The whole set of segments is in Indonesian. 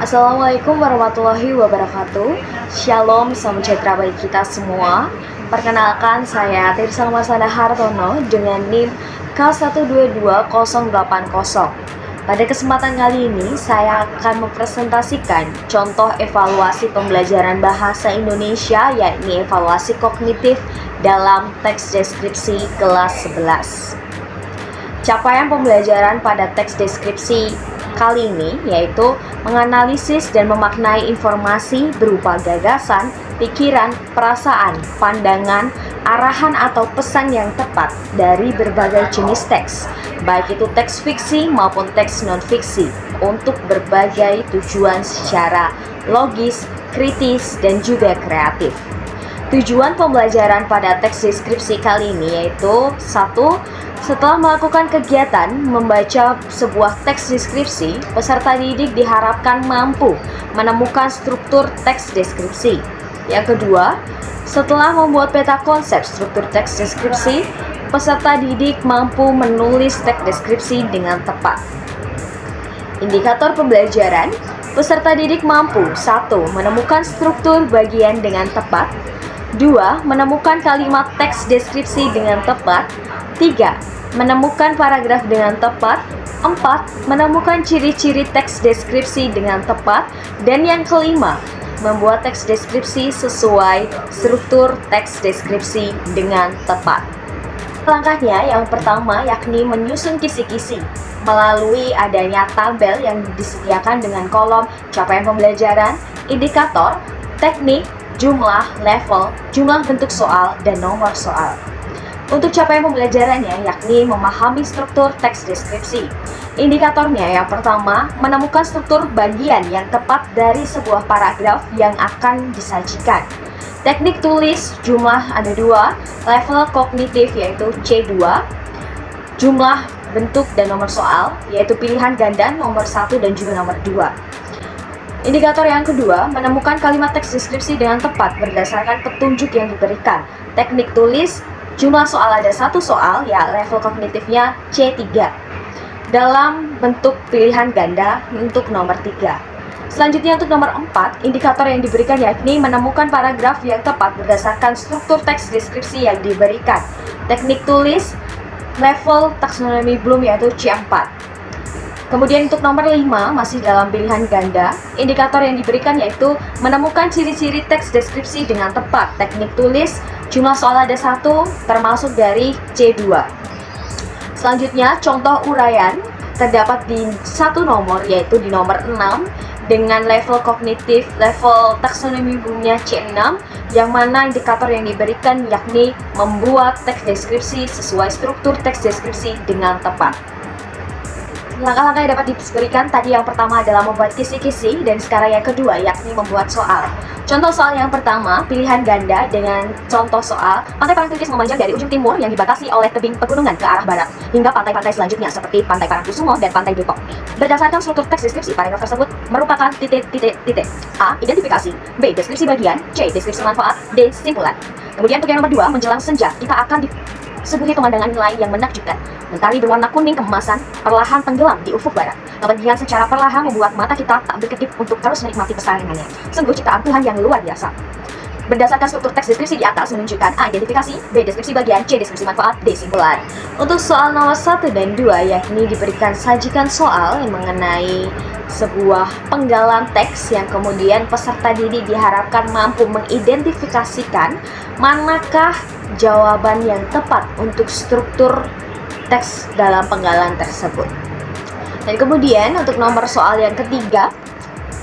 Assalamualaikum warahmatullahi wabarakatuh. Shalom, salam sejahtera bagi kita semua. Perkenalkan, saya Tirsa Masana Hartono dengan NIM K122080. Pada kesempatan kali ini, saya akan mempresentasikan contoh evaluasi pembelajaran bahasa Indonesia, yakni evaluasi kognitif dalam teks deskripsi kelas 11. Capaian pembelajaran pada teks deskripsi kali ini yaitu menganalisis dan memaknai informasi berupa gagasan, pikiran, perasaan, pandangan, arahan atau pesan yang tepat dari berbagai jenis teks, baik itu teks fiksi maupun teks non-fiksi, untuk berbagai tujuan secara logis, kritis, dan juga kreatif. Tujuan pembelajaran pada teks deskripsi kali ini yaitu 1. Setelah melakukan kegiatan membaca sebuah teks deskripsi, peserta didik diharapkan mampu menemukan struktur teks deskripsi. Yang kedua, setelah membuat peta konsep struktur teks deskripsi, peserta didik mampu menulis teks deskripsi dengan tepat. Indikator pembelajaran, peserta didik mampu 1. Menemukan struktur bagian dengan tepat, 2. Menemukan kalimat teks deskripsi dengan tepat, 3. Menemukan paragraf dengan tepat, 4. Menemukan ciri-ciri teks deskripsi dengan tepat, dan yang kelima, membuat teks deskripsi sesuai struktur teks deskripsi dengan tepat. Langkahnya yang pertama yakni menyusun kisi-kisi melalui adanya tabel yang disediakan dengan kolom capaian pembelajaran, indikator, teknik, jumlah, level, jumlah bentuk soal, dan nomor soal. Untuk capaian pembelajarannya yakni memahami struktur teks deskripsi. Indikatornya yang pertama, menemukan struktur bagian yang tepat dari sebuah paragraf yang akan disajikan. Teknik tulis, jumlah ada 2, level kognitif yaitu C2, jumlah bentuk dan nomor soal yaitu pilihan ganda nomor 1 dan juga nomor 2. Indikator yang kedua, menemukan kalimat teks deskripsi dengan tepat berdasarkan petunjuk yang diberikan. Teknik tulis, jumlah soal ada 1 soal, ya level kognitifnya C3. Dalam bentuk pilihan ganda untuk nomor 3. Selanjutnya untuk nomor 4, indikator yang diberikan yakni menemukan paragraf yang tepat berdasarkan struktur teks deskripsi yang diberikan. Teknik tulis, level taksonomi Bloom yaitu C4. Kemudian untuk nomor 5, masih dalam pilihan ganda, indikator yang diberikan yaitu menemukan ciri-ciri teks deskripsi dengan tepat. Teknik tulis, jumlah soal ada 1, termasuk dari C2. Selanjutnya, contoh uraian terdapat di satu nomor, yaitu di nomor 6, dengan level kognitif, level taksonomi Bloom-nya C6, yang mana indikator yang diberikan yakni membuat teks deskripsi sesuai struktur teks deskripsi dengan tepat. Langkah-langkah yang dapat diberikan tadi yang pertama adalah membuat kisi-kisi, dan sekarang yang kedua yakni membuat soal. Contoh soal yang pertama, pilihan ganda dengan contoh soal, Pantai Parangtritis memanjang dari ujung timur yang dibatasi oleh tebing pegunungan ke arah barat, hingga pantai-pantai selanjutnya seperti Pantai Parangkusumo dan Pantai Depok. Berdasarkan struktur teks deskripsi, paragraf tersebut merupakan titik-titik-titik. A. Identifikasi, B. Deskripsi bagian, C. Deskripsi manfaat, D. Simpulan. Kemudian untuk yang nomor 2, menjelang senja, kita akan disuguhi pemandangan lain yang menakjubkan. Mentari berwarna kuning keemasan perlahan tenggelam di ufuk barat. Kemudian secara perlahan membuat mata kita tak berkedip untuk terus menikmati pesarangannya. Sungguh ciptaan Tuhan yang luar biasa. Berdasarkan struktur teks deskripsi di atas menunjukkan A. Identifikasi, B. Deskripsi bagian, C. Deskripsi manfaat, D. Simpulan. Untuk soal nomor 1 dan 2 yakni diberikan sajikan soal yang mengenai sebuah penggalan teks yang kemudian peserta didik diharapkan mampu mengidentifikasikan manakah jawaban yang tepat untuk struktur teks dalam penggalan tersebut. Dan kemudian untuk nomor soal yang ketiga,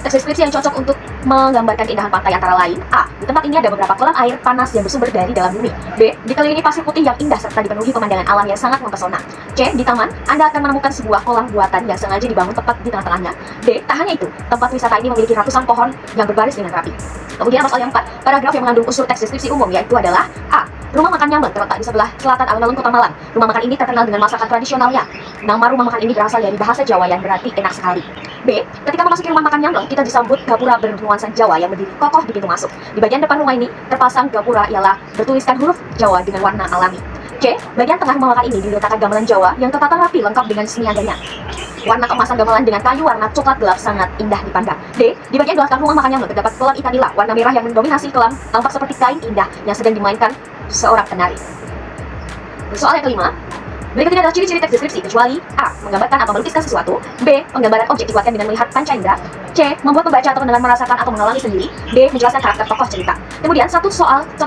teks deskripsi yang cocok untuk menggambarkan keindahan pantai antara lain. A. Di tempat ini ada beberapa kolam air panas yang bersumber dari dalam bumi. B. Dikelilingi pasir putih yang indah serta dipenuhi pemandangan alam yang sangat mempesona. C. Di taman, Anda akan menemukan sebuah kolam buatan yang sengaja dibangun tepat di tengah-tengahnya. D. Tak hanya itu, tempat wisata ini memiliki ratusan pohon yang berbaris dengan rapi. Kemudian nomor soal yang 4, paragraf yang mengandung unsur teks deskripsi umum yaitu adalah A. Rumah makan Nyambel terletak di sebelah selatan alun-alun Kota Malang. Rumah makan ini terkenal dengan masakan tradisionalnya. Nama rumah makan ini berasal dari bahasa Jawa yang berarti enak sekali. B. Ketika memasuki rumah makan Nyambel, kita disambut gapura bernuansa Jawa yang berdiri kokoh di pintu masuk. Di bagian depan rumah ini terpasang gapura ialah bertuliskan huruf Jawa dengan warna alami. C. Bagian tengah memakan ini diletakkan gamelan Jawa yang tertata rapi lengkap dengan seniaganya. Warna keemasan gamelan dengan kayu warna coklat gelap sangat indah dipandang. D. Di bagian belakang rumah makan yang terdapat kolam ikan nila warna merah yang mendominasi kelam, tampak seperti kain indah yang sedang dimainkan seorang penari. Soal yang kelima, berikut ini adalah ciri-ciri teks deskripsi kecuali A. Menggambarkan atau melukiskan sesuatu, B. Penggambaran objek dikuatkan dengan melihat panca indera, C. Membuat pembaca atau pendengar merasakan atau mengalami sendiri, D. Menjelaskan karakter tokoh cerita. Kemudian contoh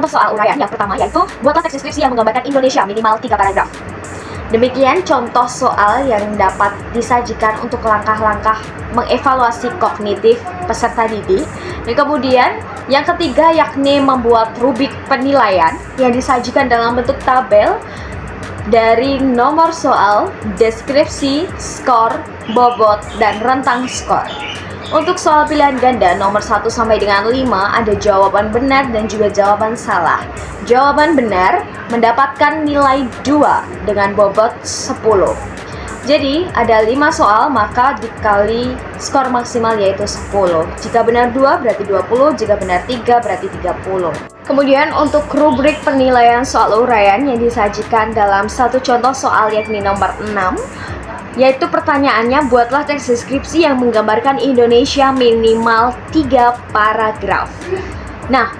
soal uraian yang pertama yaitu buatlah teks deskripsi yang menggambarkan Indonesia minimal 3 paragraf. Demikian contoh soal yang dapat disajikan untuk langkah-langkah mengevaluasi kognitif peserta didik. Dan kemudian yang ketiga yakni membuat rubrik penilaian yang disajikan dalam bentuk tabel dari nomor soal, deskripsi, skor, bobot, dan rentang skor. Untuk soal pilihan ganda nomor 1 sampai dengan 5 ada jawaban benar dan juga jawaban salah. Jawaban benar mendapatkan nilai 2 dengan bobot 10. Jadi ada 5 soal maka dikali skor maksimal yaitu 10. Jika benar 2 berarti 20, jika benar 3 berarti 30. Kemudian untuk rubrik penilaian soal uraian yang disajikan dalam satu contoh soal yakni nomor 6, yaitu pertanyaannya buatlah teks deskripsi yang menggambarkan Indonesia minimal 3 paragraf. Nah,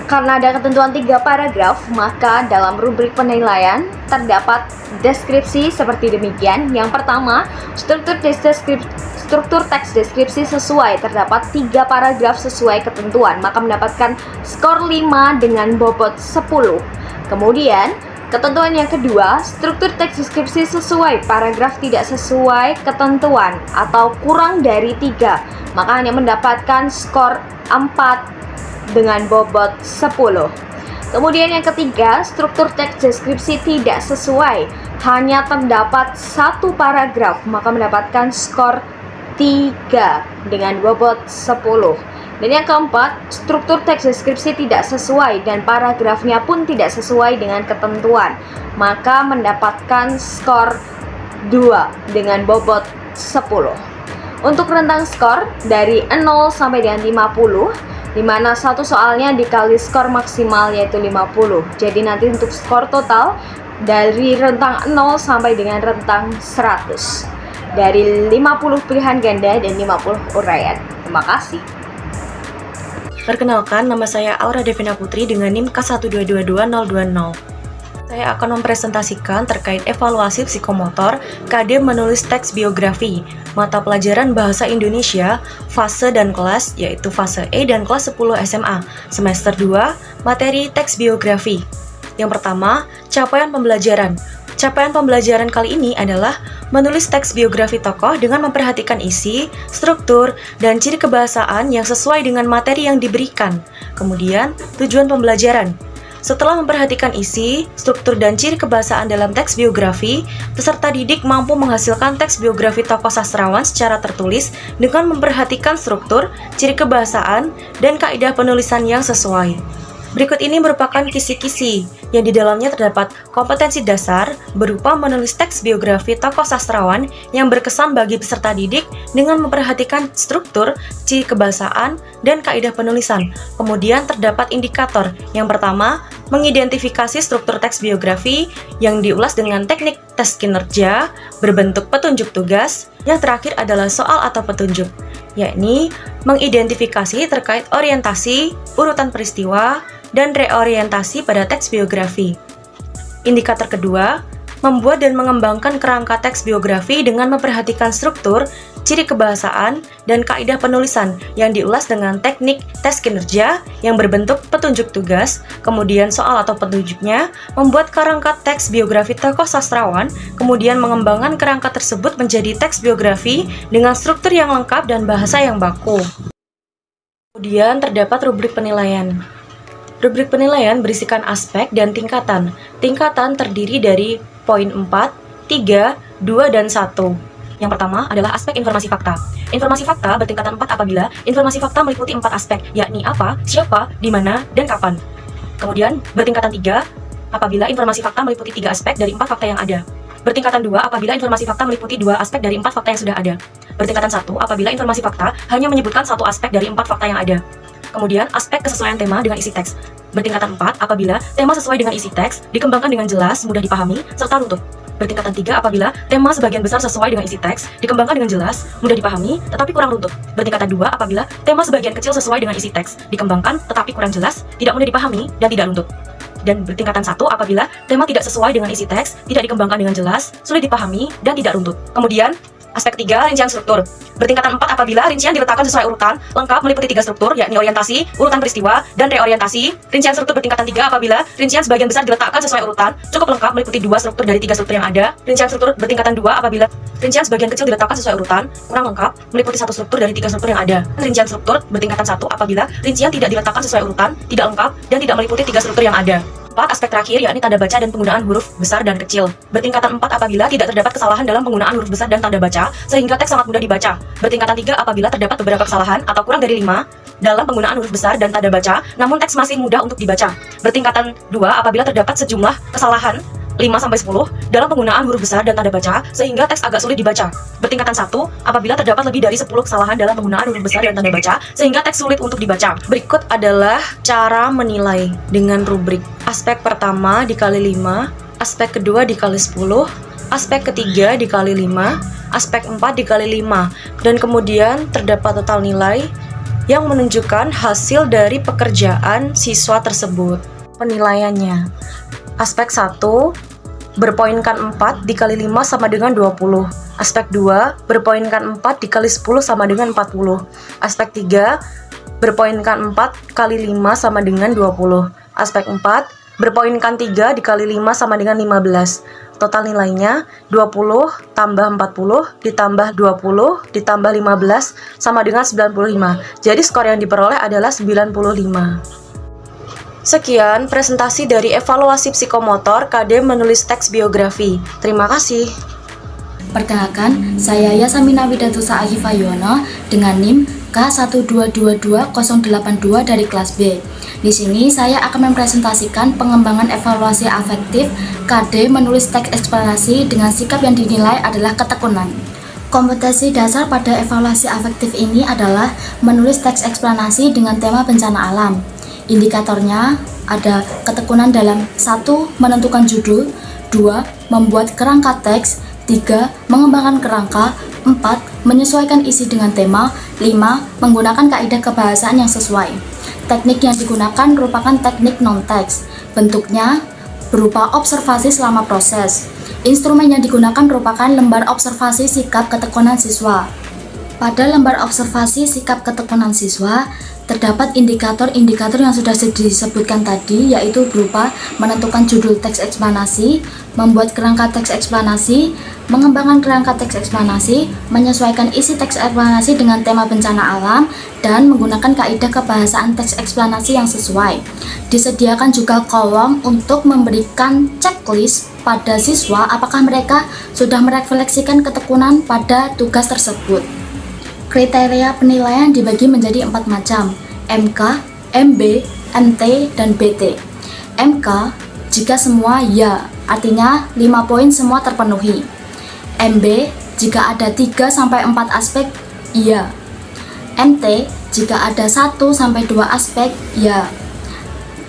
karena ada ketentuan 3 paragraf, maka dalam rubrik penilaian terdapat deskripsi seperti demikian. Yang pertama, struktur teks deskripsi sesuai, terdapat 3 paragraf sesuai ketentuan, maka mendapatkan skor 5 dengan bobot 10. Kemudian ketentuan yang kedua, struktur teks deskripsi sesuai, paragraf tidak sesuai ketentuan atau kurang dari 3, maka hanya mendapatkan skor 4 dengan bobot 10. Kemudian yang ketiga, struktur teks deskripsi tidak sesuai, hanya terdapat 1 paragraf, maka mendapatkan skor 3 dengan bobot 10. Dan yang keempat, struktur teks deskripsi tidak sesuai dan paragrafnya pun tidak sesuai dengan ketentuan, maka mendapatkan skor 2 dengan bobot 10. Untuk rentang skor dari 0 sampai dengan 50, di mana satu soalnya dikali skor maksimal yaitu 50. Jadi nanti untuk skor total dari rentang 0 sampai dengan rentang 100. Dari 50 pilihan ganda dan 50 uraian. Terima kasih. Perkenalkan, nama saya Aura Devina Putri dengan NIM K1222020. Saya akan mempresentasikan terkait evaluasi psikomotor KD menulis teks biografi, mata pelajaran Bahasa Indonesia, fase dan kelas, yaitu fase E dan kelas 10 SMA, semester 2, materi teks biografi. Yang pertama, capaian pembelajaran. Capaian pembelajaran kali ini adalah menulis teks biografi tokoh dengan memperhatikan isi, struktur, dan ciri kebahasaan yang sesuai dengan materi yang diberikan. Kemudian, tujuan pembelajaran. Setelah memperhatikan isi, struktur, dan ciri kebahasaan dalam teks biografi, peserta didik mampu menghasilkan teks biografi tokoh sastrawan secara tertulis dengan memperhatikan struktur, ciri kebahasaan, dan kaidah penulisan yang sesuai. Berikut ini merupakan kisi-kisi yang di dalamnya terdapat kompetensi dasar berupa menulis teks biografi tokoh sastrawan yang berkesan bagi peserta didik dengan memperhatikan struktur, ciri kebahasaan, dan kaidah penulisan. Kemudian terdapat indikator. Yang pertama, mengidentifikasi struktur teks biografi yang diulas dengan teknik tes kinerja berbentuk petunjuk tugas. Yang terakhir adalah soal atau petunjuk, yakni mengidentifikasi terkait orientasi, urutan peristiwa, dan reorientasi pada teks biografi. Indikator kedua, membuat dan mengembangkan kerangka teks biografi dengan memperhatikan struktur, ciri kebahasaan, dan kaidah penulisan yang diulas dengan teknik tes kinerja yang berbentuk petunjuk tugas. Kemudian soal atau petunjuknya, membuat kerangka teks biografi tokoh sastrawan, kemudian mengembangkan kerangka tersebut menjadi teks biografi dengan struktur yang lengkap dan bahasa yang baku. Kemudian terdapat rubrik penilaian. Rubrik penilaian berisikan aspek dan tingkatan. Tingkatan terdiri dari poin 4, 3, 2, dan 1. Yang pertama adalah aspek informasi fakta. Informasi fakta bertingkatan 4 apabila informasi fakta meliputi 4 aspek, yakni apa, siapa, di mana, dan kapan. Kemudian bertingkatan 3 apabila informasi fakta meliputi 3 aspek dari 4 fakta yang ada. Bertingkatan 2 apabila informasi fakta meliputi 2 aspek dari 4 fakta yang sudah ada. Bertingkatan 1 apabila informasi fakta hanya menyebutkan 1 aspek dari 4 fakta yang ada. Kemudian, aspek kesesuaian tema dengan isi teks. Bertingkatan 4 apabila tema sesuai dengan isi teks, dikembangkan dengan jelas, mudah dipahami, serta runtut. Bertingkatan 3 apabila tema sebagian besar sesuai dengan isi teks, dikembangkan dengan jelas, mudah dipahami, tetapi kurang runtut. Bertingkatan 2 apabila tema sebagian kecil sesuai dengan isi teks, dikembangkan tetapi kurang jelas, tidak mudah dipahami, dan tidak runtut. Dan bertingkatan 1 apabila tema tidak sesuai dengan isi teks, tidak dikembangkan dengan jelas, sulit dipahami, dan tidak runtut. Kemudian, aspek 3, rincian struktur. Bertingkatan 4 apabila rincian diletakkan sesuai urutan, lengkap meliputi 3 struktur, yakni orientasi, urutan peristiwa, dan reorientasi. Rincian struktur bertingkatan 3 apabila rincian sebagian besar diletakkan sesuai urutan, cukup lengkap meliputi 2 struktur dari 3 struktur yang ada. Rincian struktur bertingkatan 2 apabila rincian sebagian kecil diletakkan sesuai urutan, kurang lengkap meliputi 1 struktur dari 3 struktur yang ada. Rincian struktur bertingkatan 1 apabila rincian tidak diletakkan sesuai urutan, tidak lengkap, dan tidak meliputi 3 struktur yang ada. 4. Aspek terakhir yakni tanda baca dan penggunaan huruf besar dan kecil. Bertingkatan 4 apabila tidak terdapat kesalahan dalam penggunaan huruf besar dan tanda baca, sehingga teks sangat mudah dibaca. Bertingkatan 3 apabila terdapat beberapa kesalahan atau kurang dari 5 dalam penggunaan huruf besar dan tanda baca, namun teks masih mudah untuk dibaca. Bertingkatan 2 apabila terdapat sejumlah kesalahan 5-10 dalam penggunaan huruf besar dan tanda baca, sehingga teks agak sulit dibaca. Bertingkatan 1 apabila terdapat lebih dari 10 kesalahan dalam penggunaan huruf besar dan tanda baca, sehingga teks sulit untuk dibaca. Berikut adalah cara menilai dengan rubrik. Aspek pertama dikali 5, aspek kedua dikali 10, aspek ketiga dikali 5, aspek 4 dikali 5, dan kemudian terdapat total nilai yang menunjukkan hasil dari pekerjaan siswa tersebut. Penilaiannya, aspek 1 berpoinkan 4 dikali 5 sama dengan 20. Aspek 2 berpoinkan 4 dikali 10 sama dengan 40. Aspek 3 berpoinkan 4 kali 5 sama dengan 20. Aspek 4 berpoinkan 3 dikali 5 sama dengan 15. Total nilainya 20 tambah 40 ditambah 20 ditambah 15 sama dengan 95. Jadi skor yang diperoleh adalah 95. Sekian presentasi dari evaluasi psikomotor KD menulis teks biografi. Terima kasih. Perkenalkan, saya Yasamina Widatusa Ahifayono dengan NIM K1222082 dari kelas B. Di sini saya akan mempresentasikan pengembangan evaluasi afektif KD menulis teks eksplanasi dengan sikap yang dinilai adalah ketekunan. Kompetensi dasar pada evaluasi afektif ini adalah menulis teks eksplanasi dengan tema bencana alam. Indikatornya ada ketekunan dalam 1. Menentukan judul, 2. Membuat kerangka teks, 3. Mengembangkan kerangka, 4. Menyesuaikan isi dengan tema, 5. Menggunakan kaidah kebahasaan yang sesuai. Teknik yang digunakan merupakan teknik non-teks. Bentuknya berupa observasi selama proses. Instrumen yang digunakan merupakan lembar observasi sikap ketekunan siswa. Pada lembar observasi sikap ketekunan siswa, terdapat indikator-indikator yang sudah disebutkan tadi, yaitu berupa menentukan judul teks eksplanasi, membuat kerangka teks eksplanasi, mengembangkan kerangka teks eksplanasi, menyesuaikan isi teks eksplanasi dengan tema bencana alam, dan menggunakan kaidah kebahasaan teks eksplanasi yang sesuai. Disediakan juga kolom untuk memberikan checklist pada siswa apakah mereka sudah merefleksikan ketekunan pada tugas tersebut. Kriteria penilaian dibagi menjadi 4 macam, MK, MB, MT, dan BT. MK, jika semua ya, artinya 5 poin semua terpenuhi. MB, jika ada 3-4 aspek, iya. MT, jika ada 1-2 aspek, ya.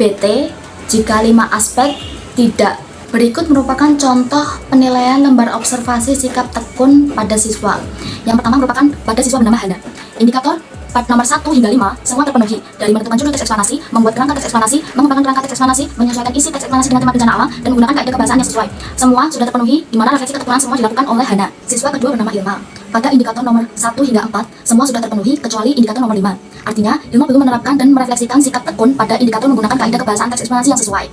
BT, jika 5 aspek, tidak. Berikut merupakan contoh penilaian lembar observasi sikap tekun pada siswa. Yang pertama merupakan pada siswa bernama Hana. Indikator nomor 1 hingga 5 semua terpenuhi, dari menentukan judul teks eksplanasi, membuat kerangka teks eksplanasi, mengembangkan kerangka teks eksplanasi, menyesuaikan isi teks eksplanasi dengan tema bencana alam, dan menggunakan kaidah kebahasaan yang sesuai. Semua sudah terpenuhi, di mana refleksi ketekunan semua dilakukan oleh Hana. Siswa kedua bernama Ilma. Pada indikator nomor 1 hingga 4 semua sudah terpenuhi kecuali indikator nomor 5. Artinya, Ilma belum menerapkan dan merefleksikan sikap tekun pada indikator menggunakan kaidah kebahasaan teks eksplanasi yang sesuai.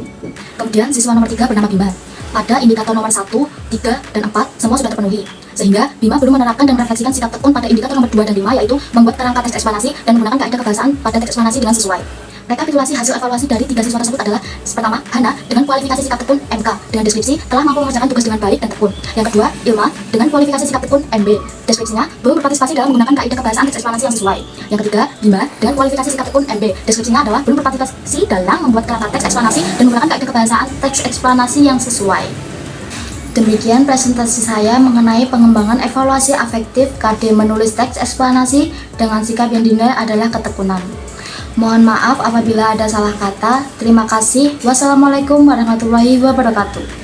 Kemudian siswa nomor 3 bernama Bima. Pada indikator nomor 1, 3, dan 4 semua sudah terpenuhi. Sehingga Bima belum menerapkan dan merefleksikan sikap tekun pada indikator nomor 2 dan 5, yaitu membuat kerangka teks eksplanasi dan menggunakan kaidah kebahasaan pada teks eksplanasi dengan sesuai. Rekapitulasi hasil evaluasi dari 3 siswa tersebut adalah: pertama, Hana dengan kualifikasi sikap tekun MK dengan deskripsi telah mampu mengerjakan tugas dengan baik dan tekun. Yang kedua, Ilma dengan kualifikasi sikap tekun MB. Deskripsinya belum berpartisipasi dalam menggunakan kaidah kebahasaan teks eksplanasi yang sesuai. Yang ketiga, Bima dengan kualifikasi sikap tekun MB. Deskripsinya adalah belum berpartisipasi dalam membuat kerangka teks eksplanasi dan menggunakan kaidah kebahasaan teks eksplanasi yang sesuai. Demikian presentasi saya mengenai pengembangan evaluasi afektif KD menulis teks eksplanasi dengan sikap yang dinilai adalah ketekunan. Mohon maaf apabila ada salah kata. Terima kasih. Wassalamualaikum warahmatullahi wabarakatuh.